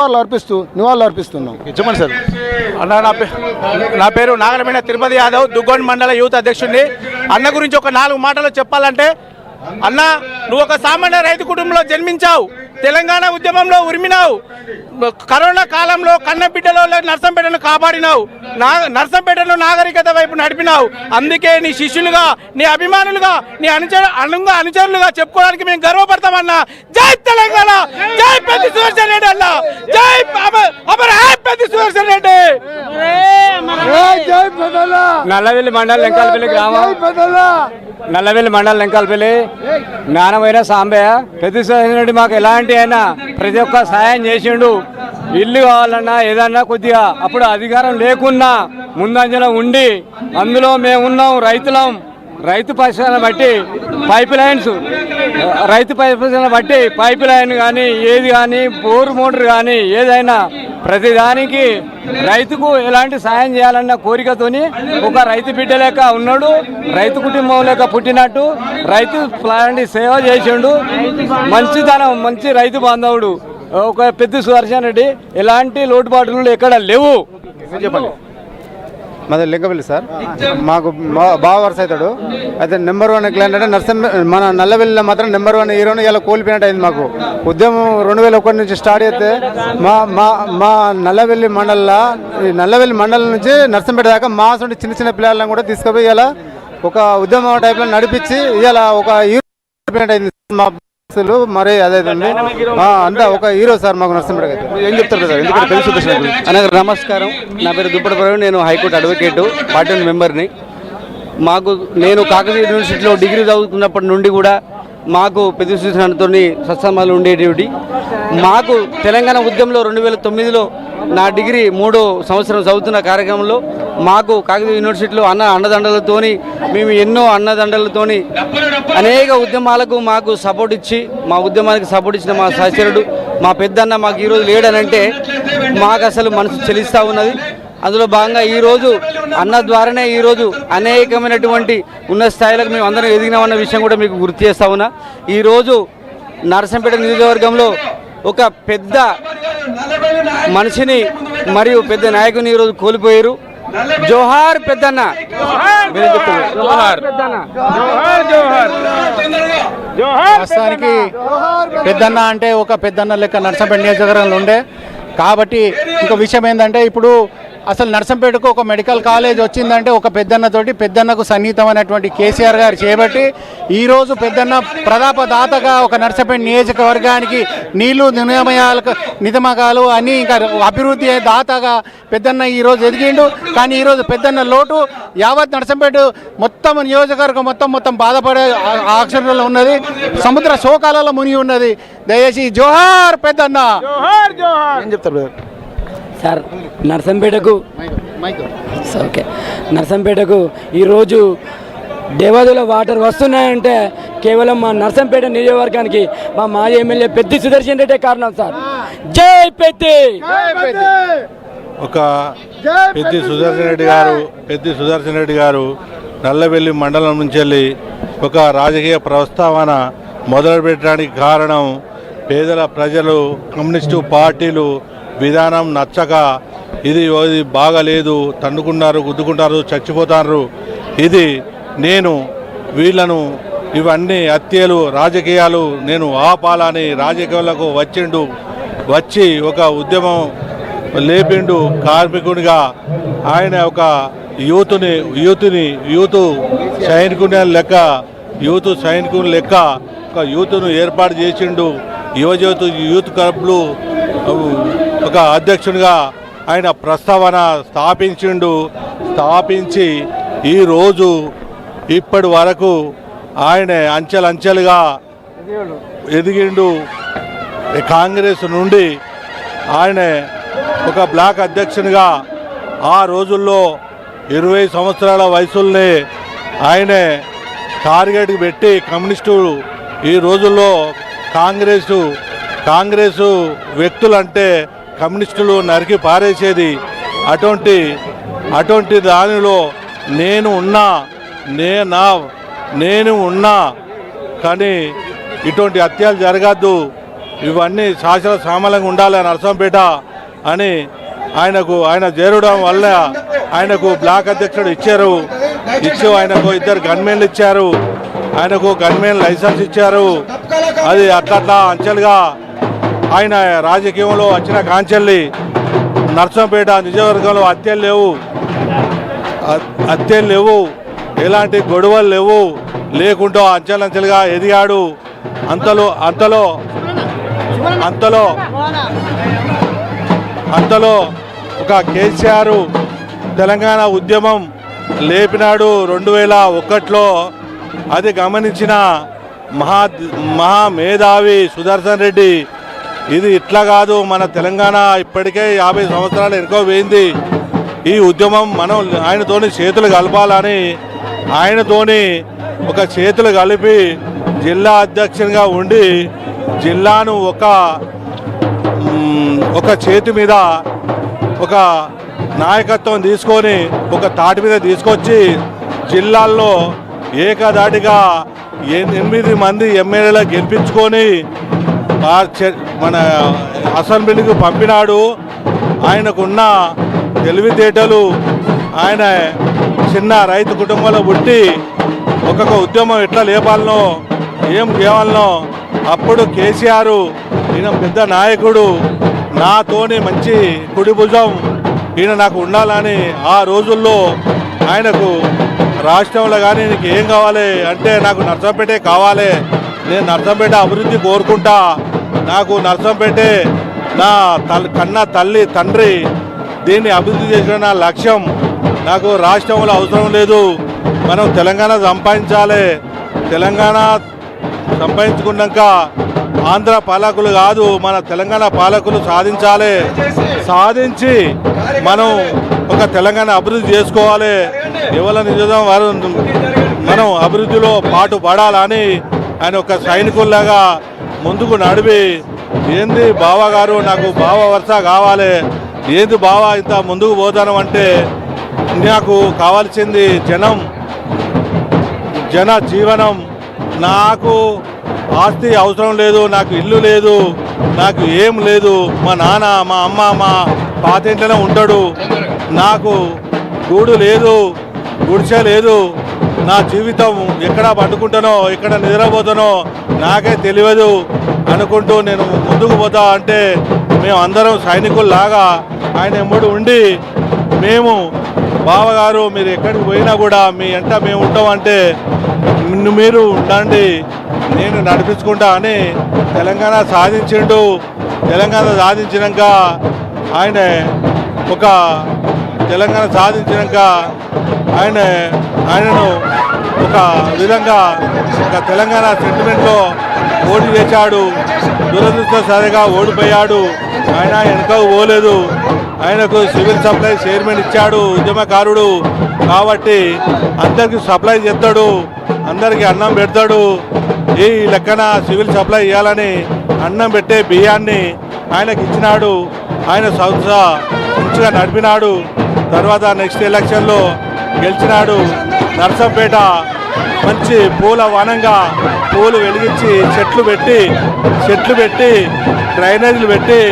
నివాళులు అర్పిస్తున్నాం. చెప్పండి సార్. అన్న నా పేరు నాగరమేణ తిరుపతి యాదవ్, దుగ్గొండ మండల యూత్ అధ్యక్షుడిని. అన్న గురించి ఒక 4 మాటలు చెప్పాలంటే, అన్న నువ్వు ఒక సామాన్య రైతు కుటుంబంలో జన్మించావు, తెలంగాణ ఉద్యమంలో ఉరిమినావు, కరోనా కాలంలో కన్నబిడ్డలో నర్సంపేటను కాపాడినావు, నర్సంపేటను నాగరికత వైపు నడిపినావు. అందుకే నీ శిష్యులుగా, నీ అభిమానులుగా, నీ అనుచరులుగా చెప్పుకోవడానికి మేము గర్వపడతామన్నా. జై తెలంగాణ, జై పెద్ది సుదర్శన్ రెడ్డి అన్న, జై అమర్ పెద్ది సుదర్శన్ రెడ్డి. నల్లవెల్లి మండలం లెంకాలపల్లి గ్రామం, నల్లవెల్లి మండలం లెంకాలపల్లి జ్ఞానమైన సాంబయ్య. పెద్ది సుదర్శన్ రెడ్డి మాకు ఎలాంటి అయినా ప్రతి ఒక్క సాయం చేసిండు. ఇల్లు కావాలన్నా ఏదన్నా కొద్దిగా అప్పుడు అధికారం లేకున్నా ముందంజలో ఉండి, అందులో మేమున్నాం రైతులం. రైతు పరిశ్రమను బట్టి పైప్ లైన్స్, రైతు పరిశ్రమను బట్టి పైప్ లైన్ కానీ ఏది కానీ బోరు మోటార్ కానీ ఏదైనా ప్రతిదానికి రైతుకు ఎలాంటి సాయం చేయాలన్న కోరికతోని ఒక రైతు బిడ్డ లెక్క ఉన్నాడు. రైతు కుటుంబం లెక్క పుట్టినట్టు రైతు లాంటి సేవ చేసిండు. మంచితనం, మంచి రైతు బాంధవుడు ఒక పెద్ది సుదర్శన్ రెడ్డి. ఎలాంటి లోటుపాట్లు ఎక్కడ లేవు. చెప్పండి. మాది లింగపల్లి సార్. మాకు బాగా వరుస అవుతాడు. అయితే నెంబర్ 1 ఎట్లా అంటే మన నల్లవెల్లిలో మాత్రం నెంబర్ 1 హీరోని ఇలా కోల్పోయినట్టు అయింది. మాకు ఉద్యమం 2001 నుంచి స్టార్ట్ చేస్తే మా నల్లవెల్లి మండలం నుంచి నర్సంపేట దాకా మా సొంత చిన్న చిన్న పిల్లలను కూడా తీసుకుపోయి ఇలా ఒక ఉద్యమం టైప్లో నడిపించి ఇలా ఒక హీరో అయింది మా మరి. అదే అంతా ఒక హీరో సార్ మాకు నర్సంపేట. ఏం చెప్తారు కదా, ఎందుకంటే పెద్ది సుదర్శన్ రెడ్డి. అనగా నమస్కారం, నా పేరు దుప్పటి ప్రవీణ్, నేను హైకోర్టు అడ్వకేటు, పార్టీ మెంబర్ని. నేను కాకతీయ యూనివర్సిటీలో డిగ్రీ చదువుతున్నప్పటి నుండి కూడా మాకు పెద్ది సుదర్శన్తో సత్సంబంధాలు ఉండేటివి. మాకు తెలంగాణ ఉద్యమంలో 2009లో నా డిగ్రీ 3వ సంవత్సరం చదువుతున్న కార్యక్రమంలో మాకు కాకతీయ యూనివర్సిటీలో అన్నదండలతోని మేము ఎన్నో అన్నదండలతోని అనేక ఉద్యమాలకు మాకు సపోర్ట్ ఇచ్చి, మా ఉద్యమానికి సపోర్ట్ ఇచ్చిన మా సహచరుడు, మా పెద్దన్న మాకు ఈరోజు లేడనంటే మాకు అసలు మనసు చెలిస్తూ ఉన్నది. అందులో భాగంగా ఈరోజు అన్న ద్వారానే ఈరోజు అనేకమైనటువంటి ఉన్నత స్థాయిలకు మేము అందరం ఎదిగినామన్న విషయం కూడా మీకు గుర్తు చేస్తా ఉన్నా. ఈరోజు నర్సంపేట నియోజకవర్గంలో ఒక పెద్ద మనిషిని మరియు పెద్ద నాయకుని ఈరోజు కోల్పోయారు. జోహార్ పెద్దన్న. వాస్తవానికి పెద్దన్న అంటే ఒక పెద్దన్న లెక్క నర్సంపేట నియోజకవర్గంలో ఉండే. కాబట్టి ఇంకో విషయం ఏంటంటే, ఇప్పుడు అసలు నర్సంపేటకు ఒక మెడికల్ కాలేజ్ వచ్చిందంటే ఒక పెద్దన్నతోటి, పెద్దన్నకు సన్నిహితమైనటువంటి కేసీఆర్ గారు చేపట్టి ఈరోజు పెద్దన్న ప్రదాపదాతగా ఒక నర్సంపేట నియోజకవర్గానికి నీళ్లు నియామకాలు అన్నీ ఇంకా అభివృద్ధి దాతగా పెద్దన్న ఈరోజు ఎదిగిండు. కానీ ఈరోజు పెద్దన్న లోటు యావత్ నర్సంపేట మొత్తం నియోజకవర్గం మొత్తం బాధపడే అక్షరంలో ఉన్నది, సముద్ర శోకాలలో మునిగి ఉన్నది. దయచేసి జోహార్ పెద్దన్న. ఏం చెప్తారు సార్, నర్సంపేటకు ఈరోజు దేవాదుల వాటర్ వస్తున్నాయంటే కేవలం మా నర్సంపేట నియోజకవర్గానికి మా మాజీ ఎమ్మెల్యే పెద్ది సుదర్శన్ రెడ్డి కారణం సార్. జై పెద్ది. ఒక పెద్ది సుదర్శన్ రెడ్డి గారు నల్లవెల్లి మండలం నుంచి వెళ్ళి ఒక రాజకీయ ప్రస్తావన మొదలుపెట్టడానికి కారణం పేదల ప్రజలు, కమ్యూనిస్టు పార్టీలు విధానం నచ్చక ఇది బాగలేదు, తన్నుకున్నారు, గుద్దుకుంటారు, చచ్చిపోతారు. ఇది నేను వీళ్ళను ఇవన్నీ హత్యలు రాజకీయాలు నేను ఆపాలని రాజకీయాలకు వచ్చి ఒక ఉద్యమం లేపిండు. కార్మికునిగా ఆయన ఒక యూత్ సైనికుని లెక్క ఒక యూత్ను ఏర్పాటు చేసిండు. యువజ్యోతి యూత్ క్లబ్లు ఒక అధ్యక్షునిగా ఆయన ప్రస్తావన స్థాపించి ఈరోజు ఇప్పటి వరకు ఆయన అంచెలుగా ఎదిగిండు. కాంగ్రెస్ నుండి ఆయన ఒక బ్లాక్ అధ్యక్షునిగా ఆ రోజుల్లో 20 సంవత్సరాల వయసుల్నే ఆయన టార్గెట్ పెట్టి కమ్యూనిస్టులు ఈ రోజుల్లో కాంగ్రెసు వ్యక్తులంటే కమ్యూనిస్టులు నరికి పారేసేది. అటువంటి దానిలో నేను ఉన్నా కానీ ఇటువంటి హత్యలు జరగద్దు, ఇవన్నీ శాసన సామాన్యంగా ఉండాలి నరసంపేట అని ఆయన చేరడం వల్ల ఆయనకు బ్లాక్ అధ్యక్షుడు ఇచ్చారు. ఆయనకు 2 గన్మెన్లు ఇచ్చారు. ఆయనకు గన్మెన్ లైసెన్స్ ఇచ్చారు. అది అట్లా అంచెలుగా ఆయన రాజకీయంలో వచ్చిన కాంచెల్లి నరసంపేట నియోజకవర్గంలో హత్యలు లేవు, ఎలాంటి గొడవలు లేవు, లేకుండా అంచెలంచెలుగా ఎదిగాడు. అంతలో ఒక కేసీఆర్ తెలంగాణ ఉద్యమం లేపినాడు 2001లో. అది గమనించిన మహామేధావి సుదర్శన్ రెడ్డి ఇది ఇట్లా కాదు, మన తెలంగాణ ఇప్పటికే 50 సంవత్సరాలు వెనుకో పోయింది, ఈ ఉద్యమం మనం ఆయనతోని చేతులు కలపాలని ఆయనతోని ఒక చేతులు కలిపి జిల్లా అధ్యక్షునిగా ఉండి జిల్లాను ఒక చేతి మీద ఒక నాయకత్వం తీసుకొని ఒక తాటి మీద తీసుకొచ్చి జిల్లాల్లో ఏకదాటిగా 8 మంది ఎమ్మెల్యేలు గెలిపించుకొని మన అసెంబ్లీకి పంపినాడు. ఆయనకున్న తెలివితేటలు, ఆయన చిన్న రైతు కుటుంబంలో పుట్టి ఒక్కొక్క ఉద్యమం ఎట్లా లేపాలనో ఏం చేయాలనో అప్పుడు కేసీఆర్ ఈయన పెద్ద నాయకుడు, నాతోని మంచి కుడి భుజం ఈయన నాకు ఉండాలని ఆ రోజుల్లో ఆయనకు రాష్ట్రంలో కానీ నీకు ఏం కావాలి అంటే నాకు నర్సంపేటే కావాలి, నేను నర్సంపేట అభివృద్ధి కోరుకుంటా, నాకు నర్సంపేటే నా కన్నా తల్లి తండ్రి, దీన్ని అభివృద్ధి చేసిన నా లక్ష్యం, నాకు రాష్ట్రంలో అవసరం లేదు, మనం తెలంగాణ సంపాదించాలి, తెలంగాణ సంపాదించుకున్నాక ఆంధ్ర పాలకులు కాదు మన తెలంగాణ పాలకులు సాధించి మనం ఒక తెలంగాణ అభివృద్ధి చేసుకోవాలి, ఎవరి నిజం వారు మనం అభివృద్ధిలో పాటు పడాలని ఆయన ఒక సైనికుల్లాగా ముందుకు నడిపి ఏంది బావ గారు నాకు బావ వరుస కావాలి, ఏంది బావ ఇంత ముందుకు పోతాను అంటే నాకు కావాల్సింది జన జీవనం, నాకు ఆస్తి అవసరం లేదు, నాకు ఇల్లు లేదు, నాకు ఏం లేదు, మా నాన్న మా అమ్మ మా పాతింట్లోనే ఉంటాడు, నాకు గూడు లేదు గుడిసె లేదు, నా జీవితం ఎక్కడ పండుకుంటానో ఎక్కడ నిద్రపోతానో నాకే తెలియదు అనుకుంటూ నేను ముందుకు పోతా అంటే మేము అందరం సైనికుల్లాగా ఆయన ఎమ్మడి ఉండి మేము బావగారు మీరు ఎక్కడికి పోయినా కూడా మీ వెంట మేము ఉంటామంటే మీరు ఉండండి నేను నడిపించుకుంటా అని తెలంగాణ సాధించిండు. తెలంగాణ సాధించినాక తెలంగాణ సాధించినాక ఆయనను ఒక విధంగా ఒక తెలంగాణ సెంటిమెంట్లో ఓటు చేశాడు. దురదృష్టసారిగా ఓడిపోయాడు. ఆయన వెనకకు పోలేదు. ఆయనకు సివిల్ సప్లై చైర్మన్ ఇచ్చాడు ఉద్యమకారుడు కాబట్టి అందరికి సప్లై చేస్తాడు, అందరికి అన్నం పెడతాడు. ఈ లెక్కన సివిల్ సప్లై ఇవ్వాలని అన్నం పెట్టే బియ్యాన్ని ఆయనకి ఇచ్చినాడు. ఆయన సంస్థ మంచిగా నడిపినాడు. తర్వాత నెక్స్ట్ ఎలక్షన్లో గెలిచినాడు. నర్సంపేట మంచి పూల వనంగా పూలు వెలిగించి చెట్లు పెట్టి డ్రైనేజీలు పెట్టి